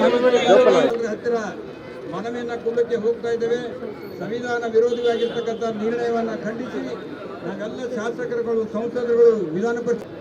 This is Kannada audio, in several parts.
ಹತ್ತಿರ ಮನವಿಯನ್ನ ಕೊಡಲಿಕ್ಕೆ ಹೋಗ್ತಾ ಇದ್ದೇವೆ. ಸಂವಿಧಾನ ವಿರೋಧಿಯಾಗಿರ್ತಕ್ಕಂಥ ನಿರ್ಣಯವನ್ನ ಖಂಡಿಸಿ ನಾವೆಲ್ಲ ಶಾಸಕರುಗಳು, ಸಂಸದರುಗಳು, ವಿಧಾನ ಪರಿಷತ್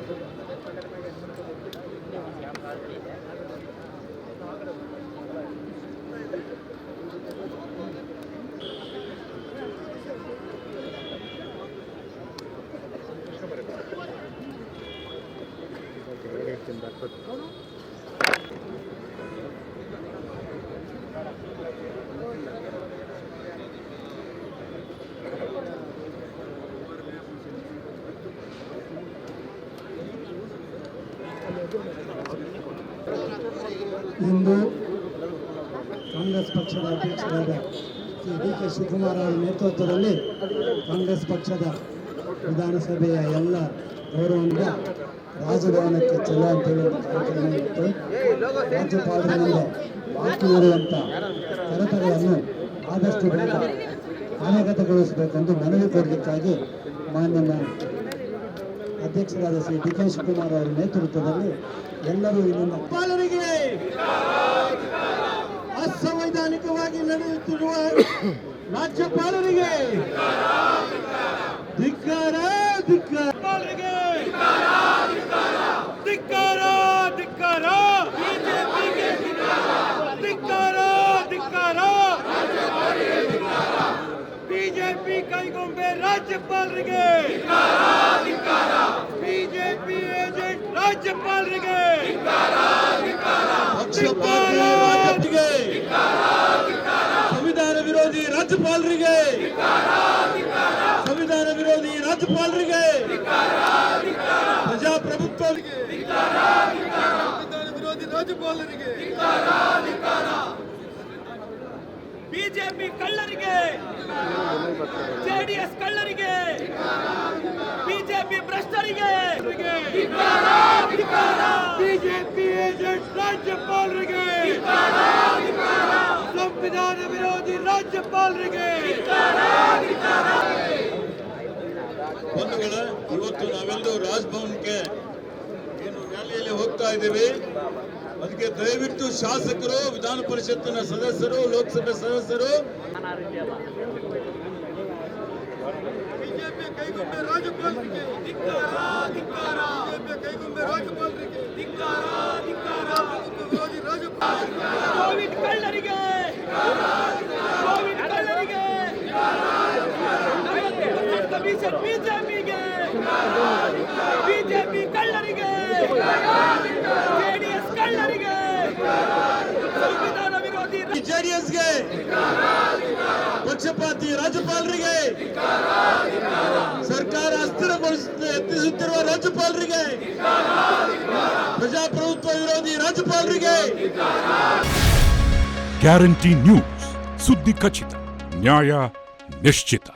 ಇಂದು ಕಾಂಗ್ರೆಸ್ ಪಕ್ಷದ ಅಧ್ಯಕ್ಷರಾದ ಶ್ರೀ ಡಿ.ಕೆ. ಶಿವಕುಮಾರ್ ಅವರ ನೇತೃತ್ವದಲ್ಲಿ ಕಾಂಗ್ರೆಸ್ ಪಕ್ಷದ ವಿಧಾನಸಭೆಯ ಎಲ್ಲ ಗೌರವದಿಂದ ರಾಜಭವನಕ್ಕೆ ಚೆಲ್ಲುವಂತೇಳಿ ಕಾರ್ಯಕ್ರಮ ಇತ್ತು. ರಾಜ್ಯಪಾಲರಿಂದ ಬಾಕಿ ಇರುವಂಥ ಕರತಗಳನ್ನು ಆದಷ್ಟು ಬೇಗ ಕಾರ್ಯಗತಗೊಳಿಸಬೇಕೆಂದು ಮನವಿ ಕೊಡಲಿಕ್ಕಾಗಿ ಮಾನ್ಯ ಅಧ್ಯಕ್ಷರಾದ ಶ್ರೀ ಡಿ.ಕೆ. ಶಿವಕುಮಾರ್ ಅವರ ನೇತೃತ್ವದಲ್ಲಿ ಎಲ್ಲರೂ ಇಲ್ಲಿಂದ ಪಾಲನೆಗೆ ಅಸಂವೈಧಾನಿಕವಾಗಿ ನಡೆಯುತ್ತಿರುವ ರಾಜ್ಯಪಾಲರಿಗೆ ಧಿಕ್ಕಾರ ಧಿಕ್ಕಾರ ಧಿಕ್ಕಾರ ಧಿಕ್ಕಾರ ಧಿಕ್ಕಾರ ಧಿಕ್ಕಾರ ಬಿಜೆಪಿ ಕೈಗೊಂಬೆ ರಾಜ್ಯಪಾಲರಿಗೆ ಬಿಜೆಪಿ ಏಜೆಂಟ್ ರಾಜ್ಯಪಾಲರಿಗೆ ಸಂವಿಧಾನ ವಿರೋಧಿ ರಾಜ್ಯಪಾಲರಿಗೆ ಸಂವಿಧಾನ ವಿರೋಧಿ ರಾಜ್ಯಪಾಲರಿಗೆ ಪ್ರಜಾಪ್ರಭುತ್ವರಿಗೆ ಸಂವಿಧಾನ ವಿರೋಧಿ ರಾಜ್ಯಪಾಲರಿಗೆ ಬಿಜೆಪಿ ಕಳ್ಳರಿಗೆ ಜೆಡಿಎಸ್ ಕಳ್ಳರಿಗೆ ಬಿಜೆಪಿ ಭ್ರಷ್ಟರಿಗೆ ಬಿಜೆಪಿ ಏಜೆಂಟ್ ರಾಜ್ಯಪಾಲರಿಗೆ ಸಂವಿಧಾನ ವಿರೋಧಿ ರಾಜ್ಯಪಾಲರಿಗೆ ಬಂಧುಗಳೇ, ಇವತ್ತು ನಾವೆಲ್ಲರೂ ರಾಜಭವನಕ್ಕೆ ಏನು ರ್ಯಾಲಿಯಲ್ಲಿ ಹೋಗ್ತಾ ಇದ್ದೀವಿ. ಅದಕ್ಕೆ ದಯವಿಟ್ಟು ಶಾಸಕರು, ವಿಧಾನ ಪರಿಷತ್ತಿನ ಸದಸ್ಯರು, ಲೋಕಸಭೆ ಸದಸ್ಯರು ಬಿಜೆಪಿ ಕೈಗೊಂಬೆ ರಾಜ್ಯಪಾಲರಿಗೆ ಕೈಗೊಂಬೆ ರಾಜ್ಯಪಾಲರಿಗೆ ವಿರೋಧಿ ಕೋವಿಡ್ ಕಳ್ಳರಿಗೆ ಬಿಜೆಪಿ ಕಳ್ಳರಿಗೆ ಜೆಡಿಎಸ್ ಕಳ್ಳರಿಗೆ ಸಂವಿಧಾನ ವಿರೋಧಿ ಜೆಡಿಎಸ್ಗೆ ಪಕ್ಷಪಾತಿ ರಾಜ್ಯಪಾಲರಿಗೆ ಸರ್ಕಾರ ಯತ್ನಿಸುತ್ತಿರುವ ರಾಜ್ಯಪಾಲರಿಗೆ ಪ್ರಜಾಪ್ರಭುತ್ವ ವಿರೋಧಿ ರಾಜ್ಯಪಾಲರಿಗೆ. ಗ್ಯಾರಂಟಿ ನ್ಯೂಸ್, ಸುದ್ದಿ ಖಚಿತ, ನ್ಯಾಯ ನಿಶ್ಚಿತ.